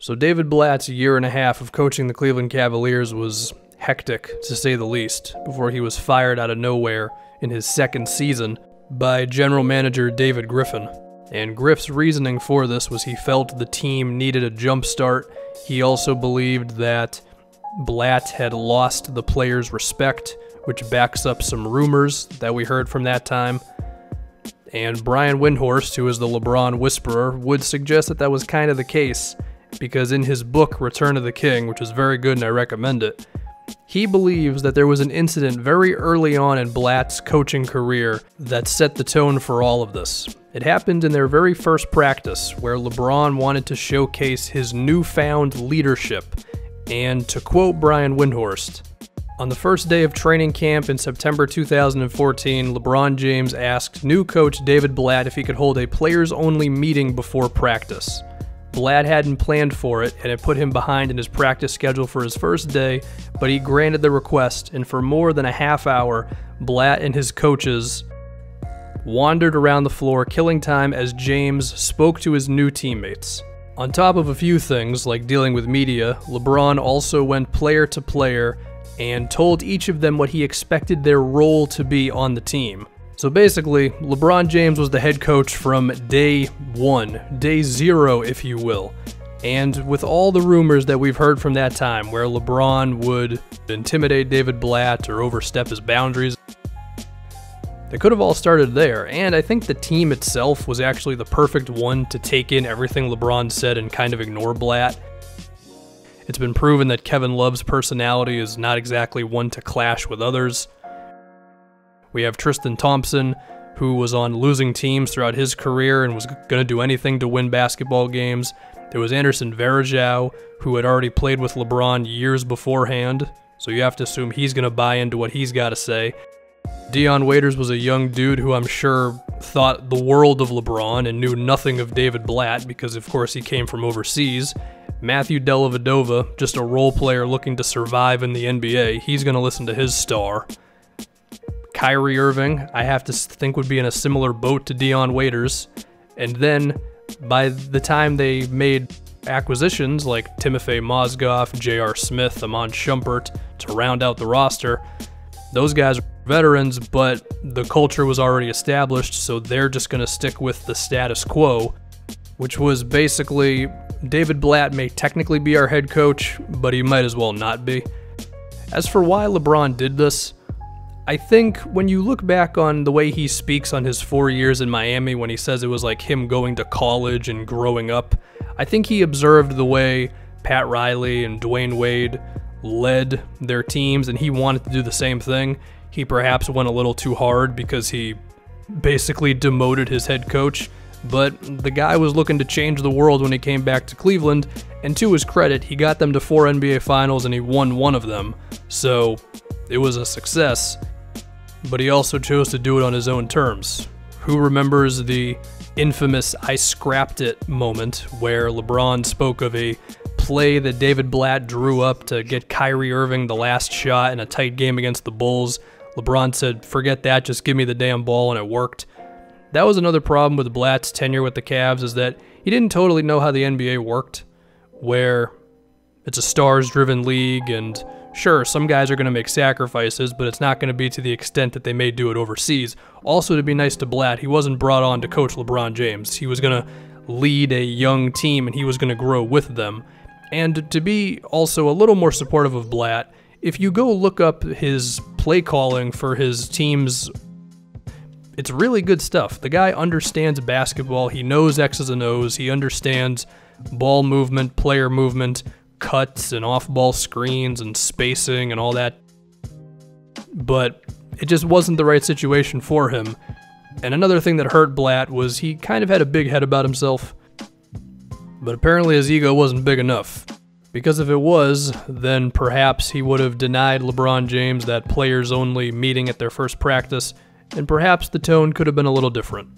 So David Blatt's year and a half of coaching the Cleveland Cavaliers was hectic, to say the least, before he was fired out of nowhere in his second season by general manager David Griffin. And Griff's reasoning for this was he felt the team needed a jump start. He also believed that Blatt had lost the players' respect, which backs up some rumors that we heard from that time. And Brian Windhorst, who is the LeBron whisperer, would suggest that that was kind of the case, because in his book, Return of the King, which is very good and I recommend it, he believes that there was an incident very early on in Blatt's coaching career that set the tone for all of this. It happened in their very first practice, where LeBron wanted to showcase his newfound leadership. And to quote Brian Windhorst, on the first day of training camp in September 2014, LeBron James asked new coach David Blatt if he could hold a players-only meeting before practice. Blatt hadn't planned for it, and it put him behind in his practice schedule for his first day, but he granted the request, and for more than a half hour, Blatt and his coaches wandered around the floor, killing time as James spoke to his new teammates. On top of a few things, like dealing with media, LeBron also went player to player and told each of them what he expected their role to be on the team. So basically, LeBron James was the head coach from day one, day zero, if you will. And with all the rumors that we've heard from that time, where LeBron would intimidate David Blatt or overstep his boundaries, they could have all started there. And I think the team itself was actually the perfect one to take in everything LeBron said and kind of ignore Blatt. It's been proven that Kevin Love's personality is not exactly one to clash with others. We have Tristan Thompson, who was on losing teams throughout his career and was going to do anything to win basketball games. There was Anderson Varejao, who had already played with LeBron years beforehand, so you have to assume he's going to buy into what he's got to say. Dion Waiters was a young dude who I'm sure thought the world of LeBron and knew nothing of David Blatt because, of course, he came from overseas. Matthew Dellavedova, just a role player looking to survive in the NBA, he's going to listen to his star. Kyrie Irving, I have to think, would be in a similar boat to Dion Waiters. And then, by the time they made acquisitions like Timofey Mozgov, J.R. Smith, Iman Shumpert to round out the roster, those guys are veterans, but the culture was already established, so they're just going to stick with the status quo, which was basically David Blatt may technically be our head coach, but he might as well not be. As for why LeBron did this, I think when you look back on the way he speaks on his 4 years in Miami when he says it was like him going to college and growing up, I think he observed the way Pat Riley and Dwayne Wade led their teams and he wanted to do the same thing. He perhaps went a little too hard because he basically demoted his head coach, but the guy was looking to change the world when he came back to Cleveland, and to his credit, he got them to 4 NBA Finals and he won one of them, so it was a success. But he also chose to do it on his own terms. Who remembers the infamous "I scrapped it" moment where LeBron spoke of a play that David Blatt drew up to get Kyrie Irving the last shot in a tight game against the Bulls? LeBron said, "Forget that, just give me the damn ball," and it worked. That was another problem with Blatt's tenure with the Cavs, is that he didn't totally know how the NBA worked, where it's a stars-driven league, and sure, some guys are going to make sacrifices, but it's not going to be to the extent that they may do it overseas. Also, to be nice to Blatt, he wasn't brought on to coach LeBron James. He was going to lead a young team, and he was going to grow with them. And to be also a little more supportive of Blatt, if you go look up his play calling for his teams, it's really good stuff. The guy understands basketball. He knows X's and O's. He understands ball movement, player movement, cuts and off-ball screens and spacing and all that. But it just wasn't the right situation for him. And another thing that hurt Blatt was he kind of had a big head about himself. But apparently his ego wasn't big enough. Because if it was, then perhaps he would have denied LeBron James that players-only meeting at their first practice, and perhaps the tone could have been a little different.